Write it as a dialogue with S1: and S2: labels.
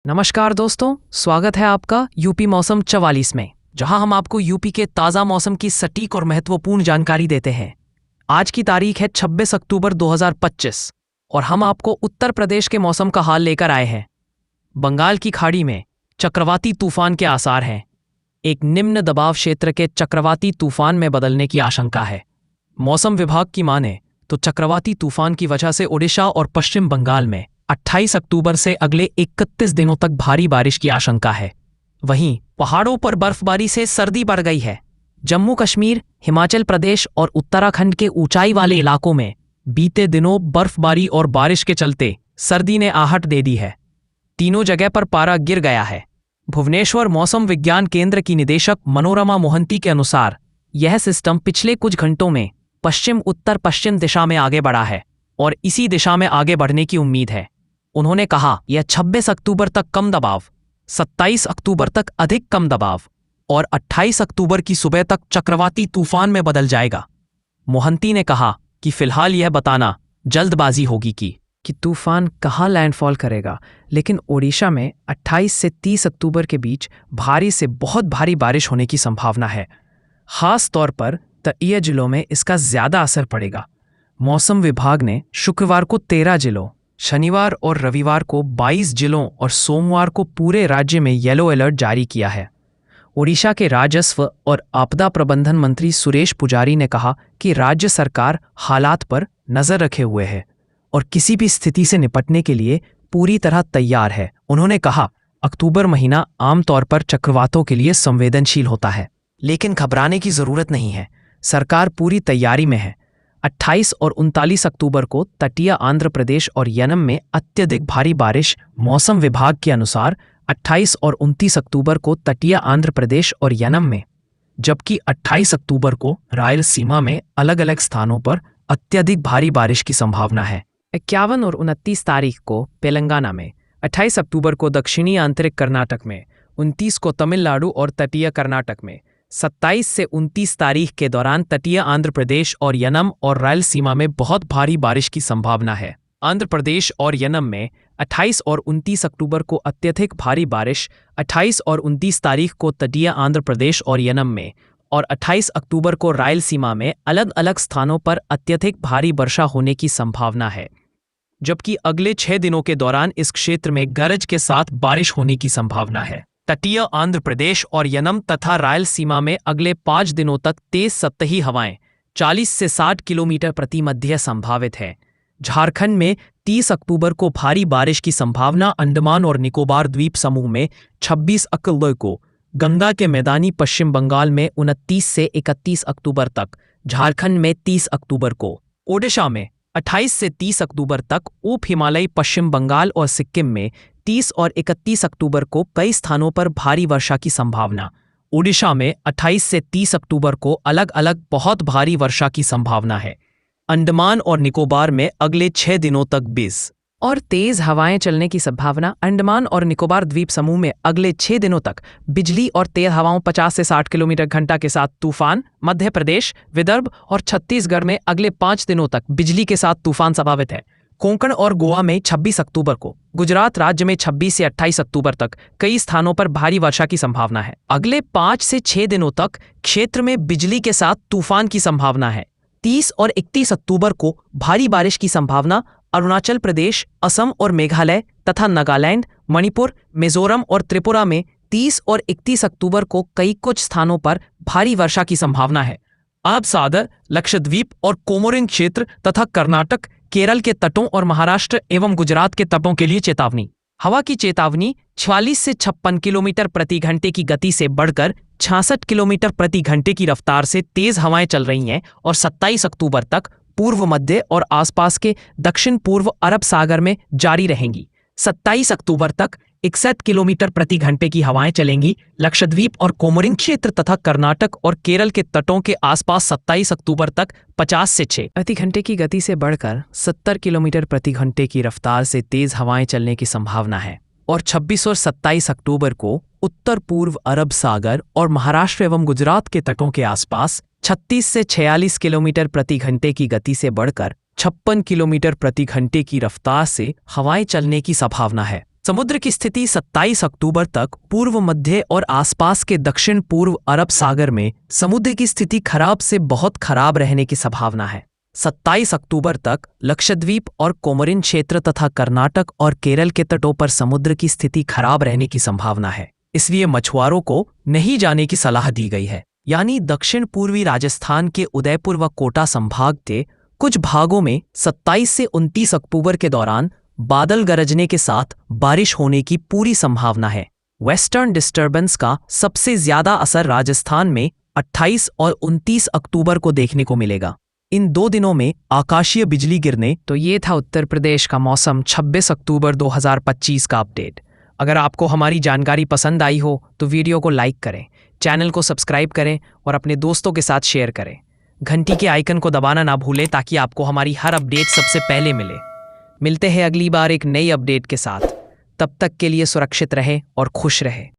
S1: नमस्कार दोस्तों, स्वागत है आपका यूपी मौसम 44 में, जहां हम आपको यूपी के ताज़ा मौसम की सटीक और महत्वपूर्ण जानकारी देते हैं। आज की तारीख है 26 अक्टूबर 2025 और हम आपको उत्तर प्रदेश के मौसम का हाल लेकर आए हैं। बंगाल की खाड़ी में चक्रवाती तूफान के आसार हैं। एक निम्न दबाव क्षेत्र के चक्रवाती तूफान में बदलने की आशंका है। मौसम विभाग की माने तो चक्रवाती तूफान की वजह से ओडिशा और पश्चिम बंगाल में 28 अक्टूबर से अगले 31 दिनों तक भारी बारिश की आशंका है। वहीं पहाड़ों पर बर्फबारी से सर्दी बढ़ गई है। जम्मू कश्मीर, हिमाचल प्रदेश और उत्तराखंड के ऊंचाई वाले इलाकों में बीते दिनों बर्फबारी और बारिश के चलते सर्दी ने आहट दे दी है। तीनों जगह पर पारा गिर गया है। भुवनेश्वर मौसम विज्ञान केंद्र की निदेशक मनोरमा मोहंती के अनुसार यह सिस्टम पिछले कुछ घंटों में पश्चिम उत्तर पश्चिम दिशा में आगे बढ़ा है और इसी दिशा में आगे बढ़ने की उम्मीद है। उन्होंने कहा, यह 26 अक्टूबर तक कम दबाव, 27 अक्टूबर तक अधिक कम दबाव और 28 अक्टूबर की सुबह तक चक्रवाती तूफान में बदल जाएगा। मोहंती ने कहा कि फिलहाल यह बताना जल्दबाजी होगी कि तूफान कहाँ लैंडफॉल करेगा, लेकिन ओडिशा में 28 से 30 अक्टूबर के बीच भारी से बहुत भारी बारिश होने की संभावना है। खास तौर पर तटीय जिलों में इसका ज्यादा असर पड़ेगा। मौसम विभाग ने शुक्रवार को 13 जिलों, शनिवार और रविवार को 22 जिलों और सोमवार को पूरे राज्य में येलो अलर्ट जारी किया है। ओडिशा के राजस्व और आपदा प्रबंधन मंत्री सुरेश पुजारी ने कहा कि राज्य सरकार हालात पर नजर रखे हुए है और किसी भी स्थिति से निपटने के लिए पूरी तरह तैयार है। उन्होंने कहा, अक्टूबर महीना आमतौर पर चक्रवातों के लिए संवेदनशील होता है, लेकिन घबराने की जरूरत नहीं है। सरकार पूरी तैयारी में है। 28 और 29 अक्टूबर को तटीय आंध्र प्रदेश और यनम में अत्यधिक भारी बारिश। मौसम विभाग के अनुसार 28 और 29 अक्टूबर को तटीय आंध्र प्रदेश और यनम में, जबकि 28 अक्टूबर को रायलसीमा में अलग अलग स्थानों पर अत्यधिक भारी बारिश की संभावना है। 51 और 29 तारीख को तेलंगाना में, 28 अक्टूबर को दक्षिणी आंतरिक कर्नाटक में, 29 को तमिलनाडु और तटीय कर्नाटक में, 27 से 29 तारीख के दौरान तटीय आंध्र प्रदेश और यनम और रायलसीमा में बहुत भारी बारिश की संभावना है। आंध्र प्रदेश और यनम में 28 और 29 अक्टूबर को अत्यधिक भारी बारिश, 28 और 29 तारीख को तटीय आंध्र प्रदेश और यनम में और 28 अक्टूबर को रायलसीमा में अलग अलग स्थानों पर अत्यधिक भारी वर्षा होने की संभावना है, जबकि अगले 6 दिनों के दौरान इस क्षेत्र में गरज के साथ बारिश होने की संभावना है। तटीय आंध्र प्रदेश और यनम तथा रायलसीमा में अगले 5 दिनों तक तेज सतही हवाएं 40 से 60 किलोमीटर प्रति मध्य संभावित है। झारखंड में 30 अक्टूबर को भारी बारिश की संभावना। अंडमान और निकोबार द्वीप समूह में 26 अक्टूबर को, गंगा के मैदानी पश्चिम बंगाल में 29 से 31 अक्टूबर तक, झारखंड में 30 अक्टूबर को, ओडिशा में 28 से 30 अक्टूबर तक, उप हिमालयी पश्चिम बंगाल और सिक्किम में 30 और 31 अक्टूबर को कई स्थानों पर भारी वर्षा की संभावना। ओडिशा में 28 से 30 अक्टूबर को अलग अलग बहुत भारी वर्षा की संभावना है। अंडमान और निकोबार में अगले 6 दिनों तक 20 और तेज हवाएं चलने की संभावना। अंडमान और निकोबार द्वीप समूह में अगले 6 दिनों तक बिजली और तेज हवाओं 50 से 60 किलोमीटर घंटा के साथ तूफान। मध्य प्रदेश, विदर्भ और छत्तीसगढ़ में अगले 5 दिनों तक बिजली के साथ तूफान संभावित है। कोंकण और गोवा में 26 अक्टूबर को, गुजरात राज्य में 26 से 28 अक्टूबर तक कई स्थानों पर भारी वर्षा की संभावना है। अगले 5 से 6 दिनों तक क्षेत्र में बिजली के साथ तूफान की संभावना है। 30 और 31 अक्टूबर को भारी बारिश की संभावना। अरुणाचल प्रदेश, असम और मेघालय तथा नागालैंड, मणिपुर, मिजोरम और त्रिपुरा में 30 और 31 अक्टूबर को कई कुछ स्थानों पर भारी वर्षा की संभावना है। अरब सागर, लक्षद्वीप और कोमोरिन क्षेत्र तथा कर्नाटक, केरल के तटों और महाराष्ट्र एवं गुजरात के तटों के लिए चेतावनी। हवा की चेतावनी 46 से 56 किलोमीटर प्रति घंटे की गति से बढ़कर 66 किलोमीटर प्रति घंटे की रफ्तार से तेज हवाएं चल रही हैं और 27 अक्टूबर तक पूर्व मध्य और आसपास के दक्षिण पूर्व अरब सागर में जारी रहेंगी। 27 अक्टूबर तक 61 किलोमीटर प्रति घंटे की हवाएं चलेंगी। लक्षद्वीप और कोमोरिन क्षेत्र तथा कर्नाटक और केरल के तटों के आसपास 27 अक्टूबर तक 50 से 6 प्रति घंटे की गति से बढ़कर 70 किलोमीटर प्रति घंटे की रफ्तार से तेज हवाएं चलने की संभावना है। और 26 और 27 अक्टूबर को उत्तर पूर्व अरब सागर और महाराष्ट्र एवं गुजरात के तटों के आसपास 36 से 46 किलोमीटर प्रति घंटे की गति से बढ़कर 56 किलोमीटर प्रति घंटे की रफ्तार से हवाएं चलने की संभावना है। समुद्र की स्थिति 27 अक्टूबर तक पूर्व मध्य और आसपास के दक्षिण पूर्व अरब सागर में समुद्र की स्थिति खराब से बहुत खराब रहने की संभावना है। 27 अक्टूबर तक लक्षद्वीप और कोमोरिन क्षेत्र तथा कर्नाटक और केरल के तटों पर समुद्र की स्थिति खराब रहने की संभावना है, इसलिए मछुआरों को नहीं जाने की सलाह दी गई है। यानी दक्षिण पूर्वी राजस्थान के उदयपुर व कोटा संभाग के कुछ भागों में 27 से 29 अक्टूबर के दौरान बादल गरजने के साथ बारिश होने की पूरी संभावना है। वेस्टर्न डिस्टर्बेंस का सबसे ज्यादा असर राजस्थान में 28 और 29 अक्टूबर को देखने को मिलेगा। इन 2 दिनों में आकाशीय बिजली गिरने। तो ये था उत्तर प्रदेश का मौसम 26 अक्टूबर 2025 का अपडेट। अगर आपको हमारी जानकारी पसंद आई हो तो वीडियो को लाइक करें, चैनल को सब्सक्राइब करें और अपने दोस्तों के साथ शेयर करें। घंटी के आइकन को दबाना ना भूलें ताकि आपको हमारी हर अपडेट सबसे पहले मिले। मिलते हैं अगली बार एक नई अपडेट के साथ। तब तक के लिए सुरक्षित रहें और खुश रहें।